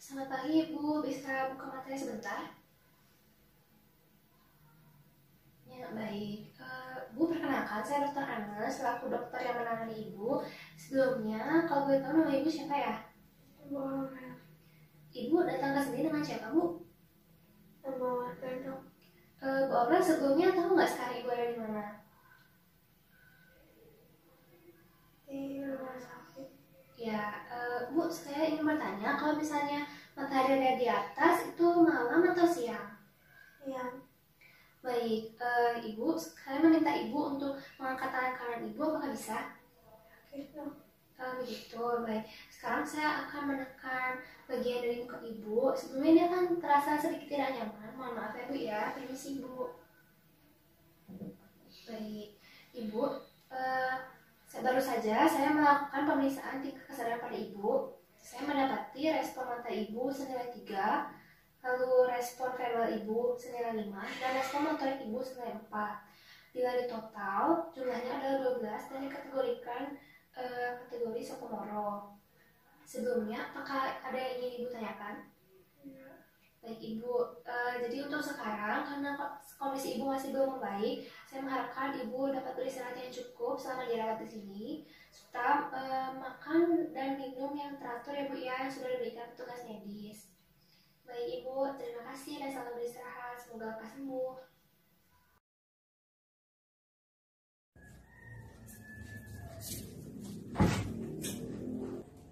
Selamat pagi Ibu, bisa buka matanya sebentar? Ya, baik. Bu, perkenalkan, saya Dr. Ana, selaku dokter yang menangani Ibu. Sebelumnya, kalau boleh tahu nama Ibu siapa ya? Ibu datang ke sini dengan siapa, Bu? Nama warga dok. Bu Aurel, sebelumnya tahu nggak sekarang Ibu ada di mana? Di rumah sakit. Ya, Bu, saya ingin bertanya, kalau misalnya matahari ada di atas, itu malam atau siang? Yang Baik, Ibu, saya meminta Ibu untuk mengangkat tangan kanan Ibu, apakah bisa? sakit dok. Begitu, baik. Sekarang saya akan menekan bagian dari muka Ibu. Sebelumnya ini akan terasa sedikit tidak nyaman. Mohon maaf ya Bu ya, permisi Ibu. Baik, Ibu, baru saja saya melakukan pemeriksaan tingkat kesadaran pada Ibu. Saya mendapati respon mata Ibu senilai 3, lalu respon verbal Ibu senilai 5, dan respon motorik Ibu senilai 4. Bila di total, jumlahnya adalah 12 dan dikategorikan kategori Sokomoro. Sebelumnya, apakah ada yang ingin Ibu tanyakan? Baik Ibu, jadi untuk sekarang karena kondisi Ibu masih belum membaik, saya mengharapkan Ibu dapat beristirahat yang cukup selama dirawat di sini, serta makan dan minum yang teratur ya Bu ya, yang sudah diberikan petugas medis. Baik Ibu, terima kasih dan selamat beristirahat. Semoga lekas sembuh.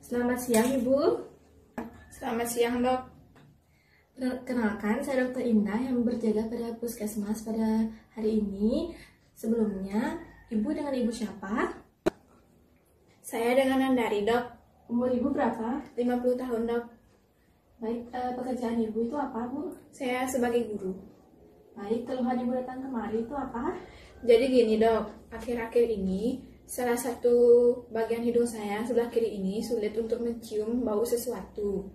Selamat siang Ibu. Selamat siang dok. Kenalkan, saya Dr. Indah yang berjaga pada puskesmas pada hari ini. Sebelumnya, Ibu dengan Ibu siapa? Saya dengan Nandari dok. Umur Ibu berapa? 50 tahun dok. Baik, pekerjaan Ibu itu apa Bu? Saya sebagai guru. Baik, keluhan Ibu datang kemari itu apa? Jadi gini dok, akhir-akhir ini salah satu bagian hidung saya sebelah kiri ini sulit untuk mencium bau sesuatu.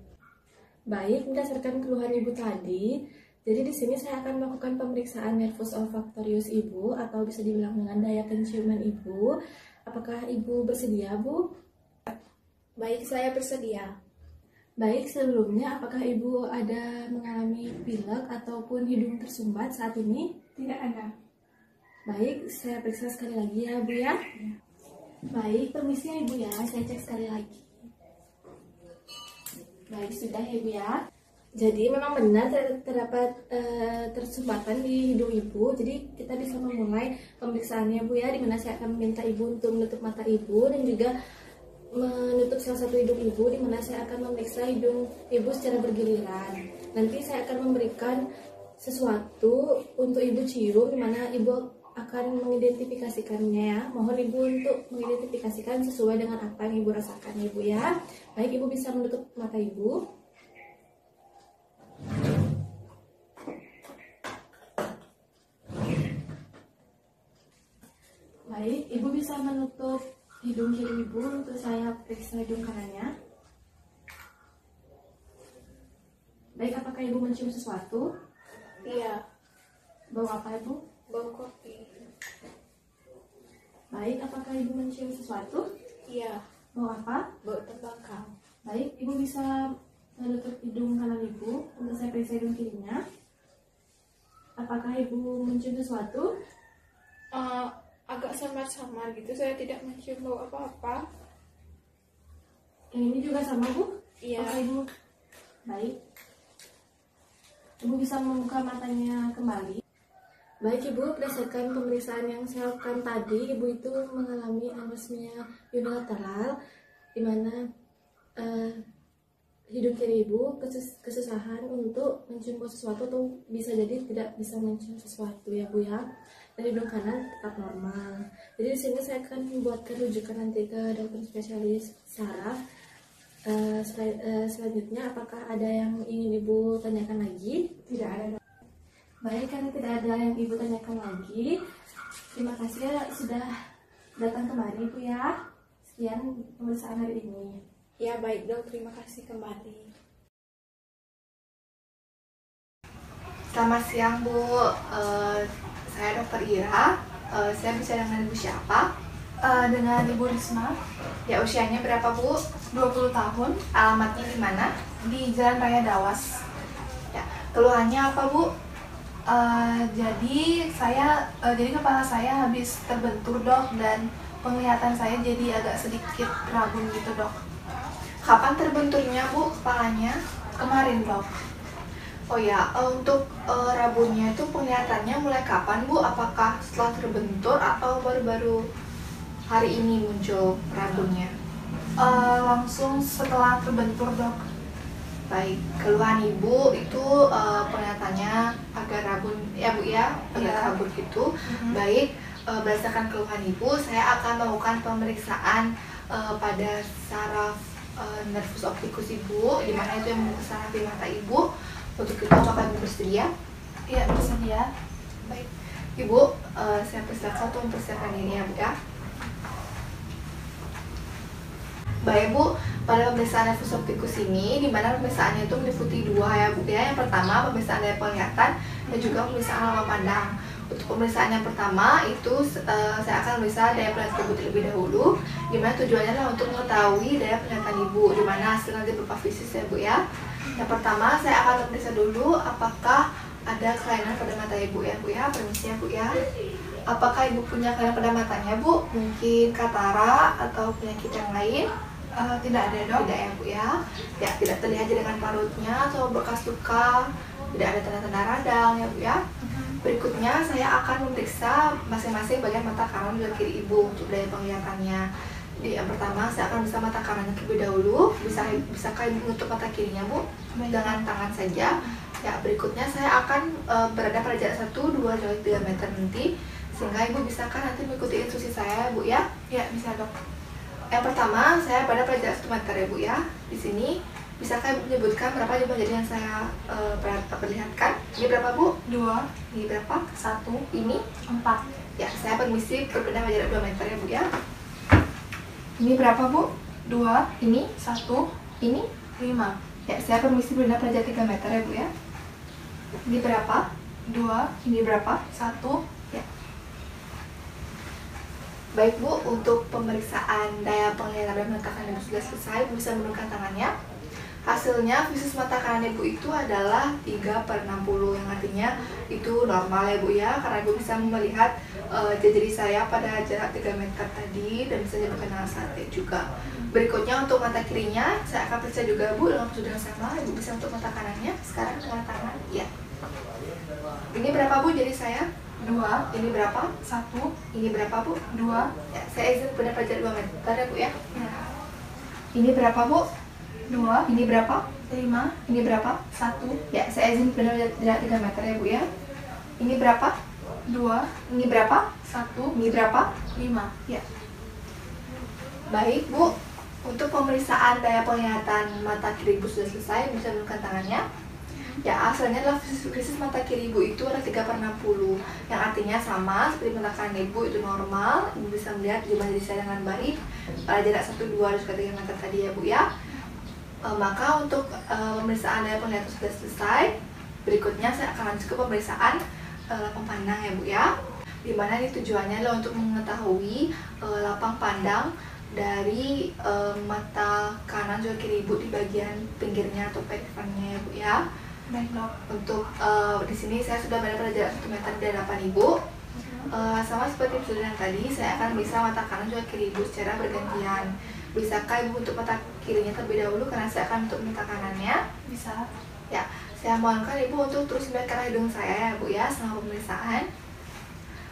Baik, berdasarkan keluhan Ibu tadi, jadi di sini saya akan melakukan pemeriksaan nervus olfaktorius Ibu atau bisa dibilang dengan daya penciuman Ibu. Apakah Ibu bersedia, Bu? Baik, saya bersedia. Baik, sebelumnya apakah Ibu ada mengalami pilek ataupun hidung tersumbat saat ini? Tidak ada. Baik, saya periksa sekali lagi ya Bu ya. Baik, permisi ya Ibu ya, saya cek sekali lagi. Baik, sudah ya Bu ya. Jadi memang benar terdapat tersumbatan di hidung Ibu. Jadi kita bisa memulai pemeriksaannya Bu ya, dimana saya akan meminta Ibu untuk menutup mata Ibu dan juga menutup salah satu hidung Ibu, dimana saya akan memeriksa hidung Ibu secara bergiliran. Nanti saya akan memberikan sesuatu untuk Ibu cium, dimana Ibu akan mengidentifikasikannya ya. Mohon Ibu untuk mengidentifikasikan sesuai dengan apa yang Ibu rasakan Ibu ya. Baik, Ibu bisa menutup mata Ibu. Baik, Ibu bisa menutup hidung kiri Ibu untuk saya periksa hidung kanannya. Baik, apakah Ibu mencium sesuatu? Iya, Bau apa Ibu? bau kopi. Baik, apakah Ibu mencium sesuatu? Iya, Bau apa? bau tembakau. Baik, Ibu bisa menutup hidung kanan Ibu untuk saya periksa hidung kirinya. Apakah Ibu mencium sesuatu? Agak samar-samar gitu, saya tidak mencium bau apa-apa. Yang ini juga sama Bu? Iya. Apakah Ibu? Baik. Ibu bisa membuka matanya kembali. Baik Ibu, berdasarkan pemeriksaan yang saya lakukan tadi, Ibu itu mengalami anosmia unilateral, di mana hidung kiri Ibu kesusahan untuk mencium sesuatu atau bisa jadi tidak bisa mencium sesuatu ya Bu ya. Dan hidung kanan tetap normal. Jadi di sini saya akan membuatkan rujukan nanti ke dokter spesialis saraf. Selanjutnya, apakah ada yang ingin Ibu tanyakan lagi? Tidak ada. Baik, karena tidak ada yang Ibu tanyakan lagi, terima kasih ya sudah datang kemari Bu ya. Sekian pemeriksaan hari ini. Ya baik dok, terima kasih kembali. Selamat siang Bu, saya Dokter Ira. Saya bisa dengan Ibu siapa? Dengan Ibu Risma, Ya, usianya berapa, Bu? 20 tahun, Alamatnya di mana? di Jalan Raya Dawas. Ya, keluhannya apa, Bu? Jadi kepala saya habis terbentur, Dok, dan penglihatan saya jadi agak sedikit rabun gitu, Dok. Kapan terbenturnya, Bu, kepalanya? Kemarin, Dok. Oh ya, untuk rabunnya itu penglihatannya mulai kapan, Bu? Apakah setelah terbentur atau baru-baru hari ini muncul rabunnya? Langsung setelah terbentur, Dok. Baik, keluhan Ibu itu penglihatannya agak rabun ya, Bu ya, agak Iya. kabur gitu. Baik, berdasarkan keluhan Ibu, saya akan melakukan pemeriksaan pada saraf nervus opticus Ibu, di mana itu yang membentuk saraf di mata Ibu. Untuk itu, apakah Ibu bersedia? Iya, bersedia. Baik, Ibu, saya persilakan untuk mempersiapkan diri ya, Bu ya. Baik, Bu, pada pemeriksaan nervus opticus ini, di mana pemeriksaannya itu meliputi dua ya, Bu ya. Yang pertama, pemeriksaan daya penglihatan dan juga pemeriksaan lama pandang. Untuk pemeriksaan yang pertama itu saya akan memeriksa daya penglihatan Ibu terlebih dahulu, di mana tujuannya adalah untuk mengetahui daya penglihatan Ibu, di mana hasil nanti berupa fisik ya, Bu ya. Yang pertama, saya akan memeriksa dulu apakah ada kelainan pada mata Ibu ya, Bu ya. Permisi ya, Bu ya. Apakah Ibu punya kelainan pada matanya, Bu? Mungkin katarak atau penyakit yang lain? Tidak ada, Dok. Tidak ya, Bu ya. Ya, tidak terlihat dengan parutnya atau bekas luka, tidak ada tanda-tanda radang ya, Bu ya. Berikutnya saya akan memeriksa masing-masing bagian mata kanan dan kiri Ibu untuk daya penglihatannya. Yang pertama, saya akan memeriksa mata kanannya terlebih dahulu. Bisakah Ibu menutup mata kirinya, Bu? Dengan tangan saja. Ya, berikutnya saya akan berada pada jarak 1, 2, 3 meter nanti, sehingga Ibu bisakah nanti mengikuti instruksi saya, Bu ya? Ya, bisa, Dok. Yang pertama, saya berada pada jarak 1 meter ya, Bu ya. Di sini, bisakah Ibu menyebutkan berapa jumlah jari yang saya perlihatkan? Ini berapa, Bu? 2, Ini berapa? 1, Ini? 4. Ya, saya permisi berpindah pada jarak 2 meter ya, Bu ya. Ini berapa, Bu? 2, Ini? 1, Ini? 5. Ya, saya permisi berpindah pada jarak 3 meter ya, Bu ya. Ini berapa? 2, Ini berapa? 1. Ya. Baik, Bu, untuk pemeriksaan daya penglihatan dan mata kanan Ibu sudah selesai. Ibu bisa menurunkan tangannya. Hasilnya visus mata kanan Ibu itu adalah 3/60, yang artinya itu normal ya, Bu ya, karena Ibu bisa melihat jari saya pada jarak 3 meter tadi dan bisa dibuka dengan sate juga. Berikutnya untuk mata kirinya, saya akan periksa juga, Bu, dengan prosedur yang sama. Ibu bisa untuk mata kanannya sekarang dengan tangan. Ya. Ini berapa, Bu, jari saya? 2, Ini berapa? 1, Ini berapa, Bu? 2. Ya, saya izin pendapat jarak 2 meter ya, Bu ya. Ya. Ini berapa, Bu? 2, Ini berapa? 5, Ini berapa? 1, Ya, saya izin pendapat jarak 3 meter ya, Bu ya. Ini berapa? 2, Ini berapa? 1, Ini berapa? 5. Ya. Baik, Bu. Untuk pemeriksaan daya penglihatan mata kiri Ibu sudah selesai, Ibu bisa menurunkan tangannya. Ya, hasilnya adalah visus mata kiri Ibu itu adalah 3/60, yang artinya sama seperti mata kanan Ibu itu normal. Ibu bisa melihat jumlah jari saya dengan baik pada jarak 1, 2, dan 3 meter tadi ya, Bu ya. Maka untuk pemeriksaan daya penglihatan sudah selesai. Berikutnya saya akan lanjut ke pemeriksaan lapang pandang ya, Bu ya. Dimana ini tujuannya adalah untuk mengetahui lapang pandang dari mata kanan juga kiri Ibu di bagian pinggirnya atau perifernya ya, Bu ya. Baik, Dok. Untuk di sini saya sudah berada pada jarak 1 meter dari hadapan Ibu. Sama seperti prosedur yang tadi, saya akan bisa mata kanan juga kiri Ibu secara bergantian. Bisakah Ibu untuk mata kirinya terlebih dahulu karena saya akan untuk mata kanannya? Bisa. Ya, saya mohonkan Ibu untuk terus melihat ke arah hidung saya ya, Bu ya, selama pemeriksaan.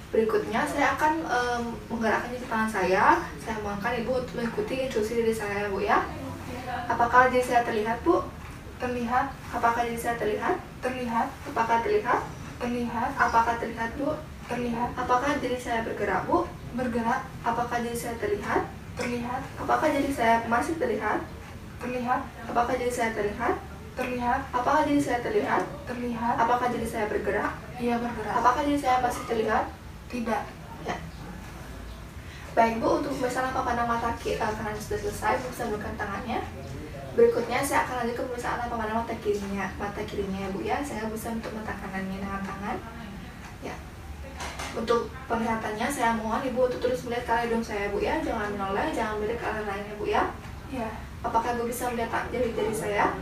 Berikutnya saya akan menggerakkan jari tangan saya. Saya mohonkan Ibu untuk mengikuti instruksi dari saya ya, Bu ya. Apakah jari saya terlihat, Bu? Terlihat, Apakah jari saya terlihat? terlihat, Apakah terlihat? terlihat, Apakah terlihat, Bu? terlihat, Apakah jari saya bergerak, Bu? bergerak, Apakah jari saya terlihat? terlihat, Apakah jari saya masih terlihat? terlihat, Apakah jari saya terlihat? terlihat, Apakah jari saya terlihat? terlihat. Apakah jari saya bergerak? Ia bergerak. Apakah jari saya masih terlihat? Tidak. Ya. Baik, Bu, untuk pemeriksaan lapang pandang mata kanan sudah selesai, Bu bisa menurunkan tangannya. Berikutnya saya akan lanjut ke pemeriksaan lapang pandang mata kirinya ya, Bu ya. Saya bisa untuk mata kanannya dengan tangan. Ya. Untuk penglihatannya saya mohon Ibu untuk terus melihat ke arah hidung saya Bu ya, jangan menoleh, jangan melihat ke arah lainnya Bu ya. Ya, Apakah Ibu bisa melihat jari-jari saya?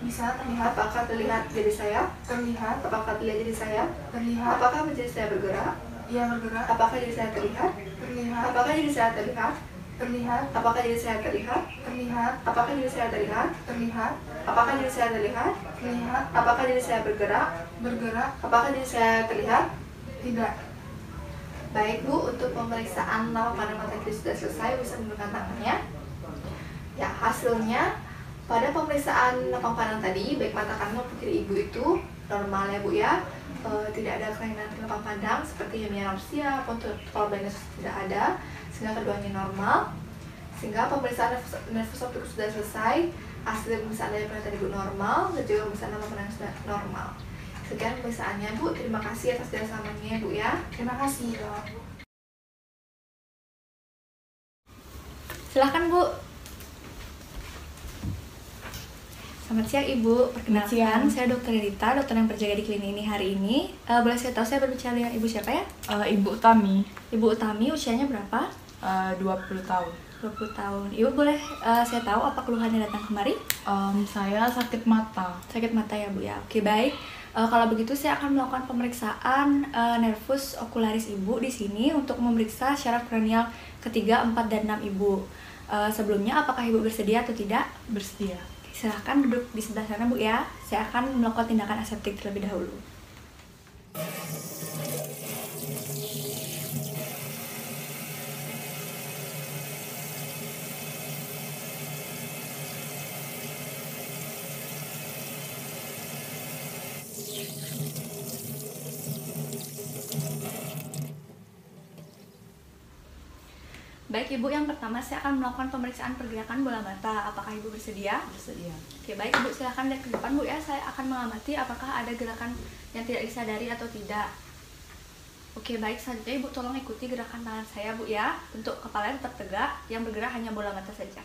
bisa terlihat. Apakah terlihat jari saya? Terlihat. Apakah terlihat jari saya? Terlihat. Apakah jari saya bergerak? Ia bergerak. Apakah jari saya terlihat? Terlihat. Apakah jari saya terlihat? Terlihat. Apakah jari saya terlihat? Terlihat. Apakah jari saya terlihat? Terlihat. Apakah jari saya terlihat? Terlihat. Apakah jari saya bergerak? Bergerak. Apakah jari saya terlihat? Tidak. Baik Bu, untuk pemeriksaan lapang pandang mata kiri sudah selesai, bisa menggunakan tangannya. Ya, hasilnya pada pemeriksaan lapang pandang tadi, baik mata kanan maupun kiri Ibu itu normal ya Bu ya. Tidak ada kelainan lapang pandang seperti hemianopsia maupun total blindness tidak ada, sehingga keduanya normal. Sehingga pemeriksaan nervus optikus sudah selesai, hasil pemeriksaan dari penelitian Ibu normal, dan juga pemeriksaan lapang pandang sudah normal. Sekian pemeriksaannya Bu, terima kasih atas kerjasamanya Bu ya. Terima kasih Dok. Silahkan Bu. Selamat siang Ibu, perkenalkan saya Dr. Rita, dokter yang berjaga di klinik ini hari ini. Boleh saya tahu saya berbicara dengan Ibu siapa ya? Ibu Utami, Ibu Utami, usianya berapa? 20 tahun. 20 tahun. Ibu boleh saya tahu apa keluhannya datang kemari? Saya sakit mata. Sakit mata ya Bu ya. Oke baik. Kalau begitu saya akan melakukan pemeriksaan nervus ocularis Ibu di sini untuk memeriksa syaraf kranial ketiga, 4, dan 6 Ibu. Sebelumnya apakah Ibu bersedia atau tidak? Bersedia. Silahkan duduk di sebelah sana Bu ya. Saya akan melakukan tindakan aseptik terlebih dahulu. Baik Ibu, yang pertama saya akan melakukan pemeriksaan pergerakan bola mata. Apakah Ibu bersedia? Bersedia. Oke baik Ibu, silahkan lihat ke depan Bu ya. Saya akan mengamati apakah ada gerakan yang tidak disadari atau tidak. Oke baik, selanjutnya Ibu tolong ikuti gerakan tangan saya Bu ya. Untuk kepala tetap tegak, yang bergerak hanya bola mata saja.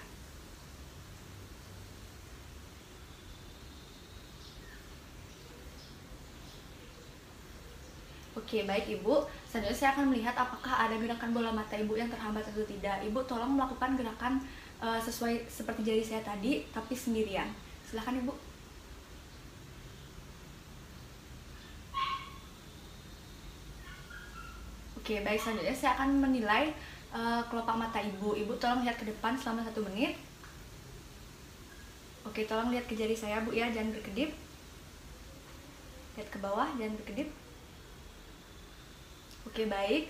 Oke baik Ibu, selanjutnya saya akan melihat apakah ada gerakan bola mata Ibu yang terhambat atau tidak. Ibu tolong melakukan gerakan sesuai seperti jari saya tadi, tapi sendirian. Silahkan Ibu. Oke baik, selanjutnya saya akan menilai kelopak mata Ibu. Ibu tolong lihat ke depan selama 1 menit. Oke, tolong lihat ke jari saya Bu ya, jangan berkedip. Lihat ke bawah, jangan berkedip. Oke baik,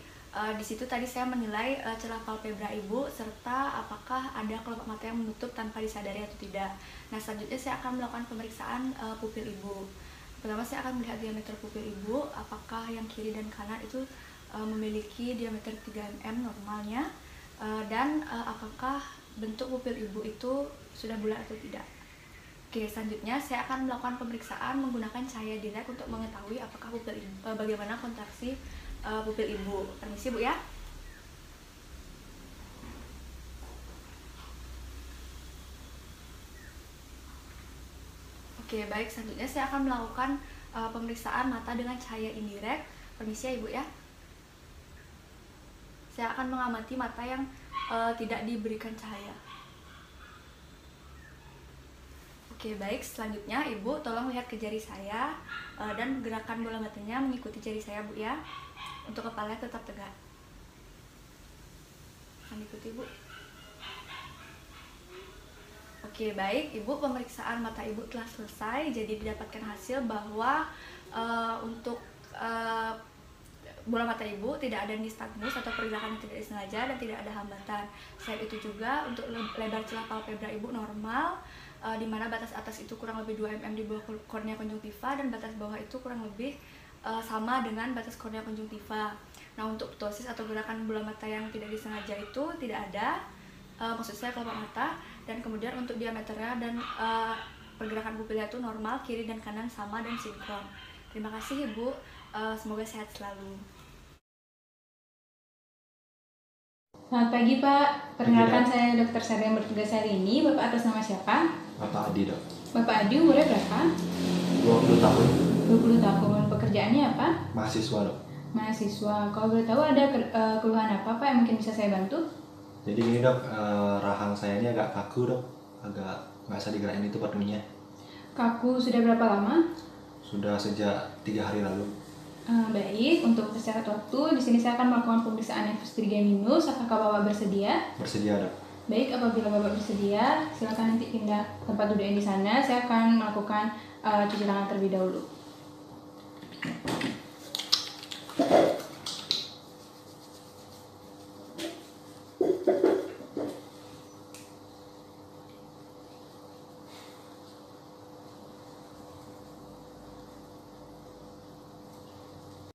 di situ tadi saya menilai celah palpebra Ibu serta apakah ada kelopak mata yang menutup tanpa disadari atau tidak. Nah selanjutnya saya akan melakukan pemeriksaan pupil Ibu. Pertama saya akan melihat diameter pupil Ibu, apakah yang kiri dan kanan itu memiliki diameter 3 mm normalnya, dan apakah bentuk pupil Ibu itu sudah bulat atau tidak. Oke, selanjutnya saya akan melakukan pemeriksaan menggunakan cahaya direct untuk mengetahui apakah pupil bagaimana kontraksi pupil Ibu. Permisi Bu ya. Oke baik, selanjutnya saya akan melakukan pemeriksaan mata dengan cahaya indirect. Permisi ya Ibu ya. Saya akan mengamati mata yang tidak diberikan cahaya. Oke baik, selanjutnya Ibu tolong lihat ke jari saya dan gerakan bola matanya mengikuti jari saya Bu ya. Untuk kepala tetap tegak. Akan ikuti Bu. Oke baik, Ibu pemeriksaan mata Ibu telah selesai. Jadi didapatkan hasil bahwa untuk bola mata Ibu tidak ada nystagmus atau pergerakan yang tidak disengaja dan tidak ada hambatan. Selain itu juga untuk lebar celah palpebra Ibu normal, di mana batas atas itu kurang lebih 2 mm di bawah kornea konjungtiva dan batas bawah itu kurang lebih sama dengan batas kornea konjungtiva. Nah untuk ptosis atau gerakan bola mata yang tidak disengaja itu tidak ada, maksud saya kelopak mata, dan kemudian untuk diameternya dan pergerakan pupilnya itu normal, kiri dan kanan sama dan sinkron. Terima kasih Ibu, semoga sehat selalu. Selamat pagi Pak, perkenalkan saya Dr. Sarah yang bertugas hari ini. Bapak atas nama siapa? Bapak Adi, Dok. Bapak Adi umurnya berapa? 20 tahun. 20 tahun. Pekerjaannya apa? Mahasiswa, Dok. mahasiswa. Kalau boleh tahu ada keluhan apa Pak yang mungkin bisa saya bantu? Jadi gini dok, rahang saya ini agak kaku dok, agak nggak bisa digerakin itu penuhnya. Kaku sudah berapa lama? Sudah sejak 3 hari lalu. Baik, untuk secara waktu di sini saya akan melakukan pemeriksaan nefus 3-. Apakah Bapak bersedia? Bersedia dok. Baik, apabila Bapak bersedia, silakan nanti pindah tempat duduk yang di sana. Saya akan melakukan cuci tangan terlebih dahulu.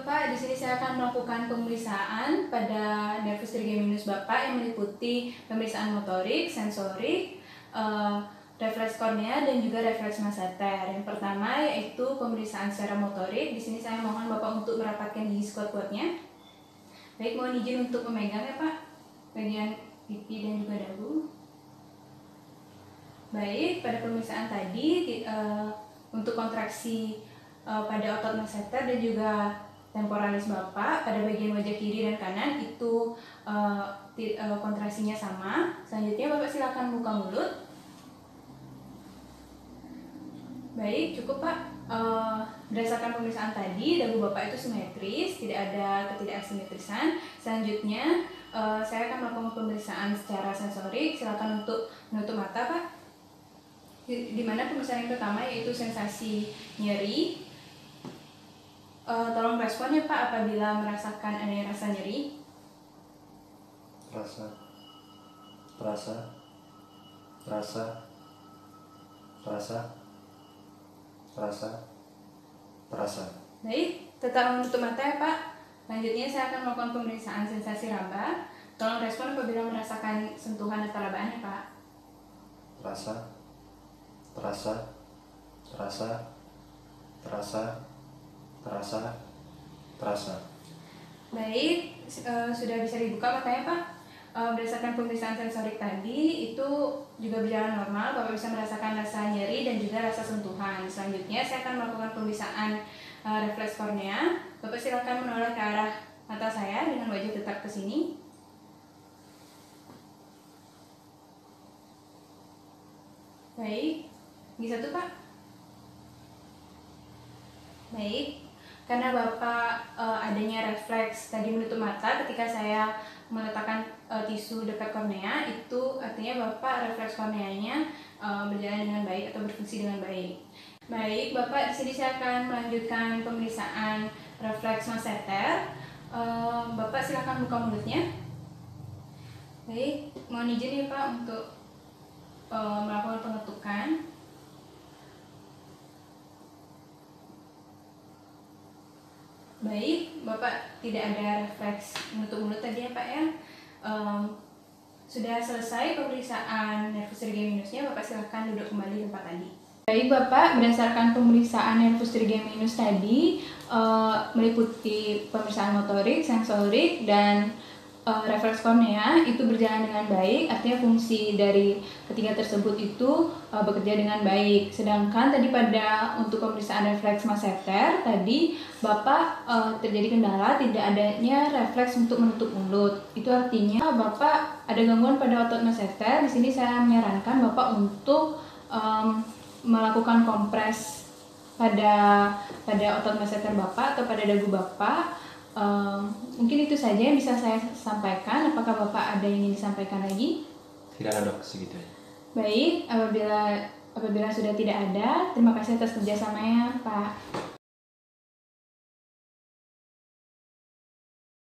Bapak, di sini saya akan melakukan pemeriksaan pada nervus trigeminus Bapak yang meliputi pemeriksaan motorik, sensorik, refleks kornea dan juga refleks masseter. Yang pertama yaitu pemeriksaan secara motorik. Di sini saya mohon Bapak untuk merapatkan gigi squat-squatnya. Baik, mohon izin untuk memegang ya Pak, bagian pipi dan juga dagu. Baik, pada pemeriksaan tadi untuk kontraksi pada otot masseter dan juga temporalis Bapak pada bagian wajah kiri dan kanan itu kontraksinya sama. Selanjutnya Bapak silakan buka mulut. Baik, cukup Pak. Berdasarkan pemeriksaan tadi, dagu Bapak itu simetris, tidak ada ketidakasimetrisan. Selanjutnya saya akan melakukan pemeriksaan secara sensorik. Silakan untuk menutup mata Pak. Di mana pemeriksaan yang pertama yaitu sensasi nyeri. Tolong respon ya Pak apabila merasakan adanya rasa nyeri. Rasa, rasa, rasa, rasa, rasa, rasa. Baik, tetap menutup mata ya Pak. Selanjutnya saya akan melakukan pemeriksaan sensasi raba. Tolong respon apabila merasakan sentuhan atau rabaan ya Pak. Rasa, rasa, rasa, rasa, rasa, rasa. Baik, sudah bisa dibuka matanya Pak. Berdasarkan pemeriksaan sensorik tadi itu juga berjalan normal. Bapak bisa merasakan rasa nyeri dan juga rasa sentuhan. Selanjutnya saya akan melakukan pemeriksaan refleks kornea. Bapak silakan menoleh ke arah mata saya dengan wajah tetap ke sini. Baik, gigi satu Pak. Baik, karena Bapak adanya refleks tadi menutup mata ketika saya meletakkan tisu dekat kornea, itu artinya Bapak refleks korneanya berjalan dengan baik atau berfungsi dengan baik. Baik, Bapak, di sini saya akan melanjutkan pemeriksaan refleks masseter. Bapak silakan buka mulutnya. Baik, mohon izin ya Pak untuk melakukan pengetukan. Baik, Bapak tidak ada refleks menutup mulut tadi ya Pak ya. Sudah selesai pemeriksaan nervus trigeminusnya, Bapak silakan duduk kembali di tempat tadi. Baik Bapak, berdasarkan pemeriksaan nervus trigeminus tadi meliputi pemeriksaan motorik, sensorik, dan refleks kornea itu berjalan dengan baik, artinya fungsi dari ketiga tersebut itu bekerja dengan baik. Sedangkan tadi pada untuk pemeriksaan refleks masseter tadi Bapak terjadi kendala tidak adanya refleks untuk menutup mulut. Itu artinya Bapak ada gangguan pada otot masseter. Di sini saya menyarankan Bapak untuk melakukan kompres pada otot masseter Bapak atau pada dagu Bapak. Mungkin itu saja yang bisa saya sampaikan. Apakah Bapak ada yang ingin disampaikan lagi? Tidak ada dok, segitu aja. Baik, apabila sudah tidak ada, terima kasih atas kerjasamanya Pak.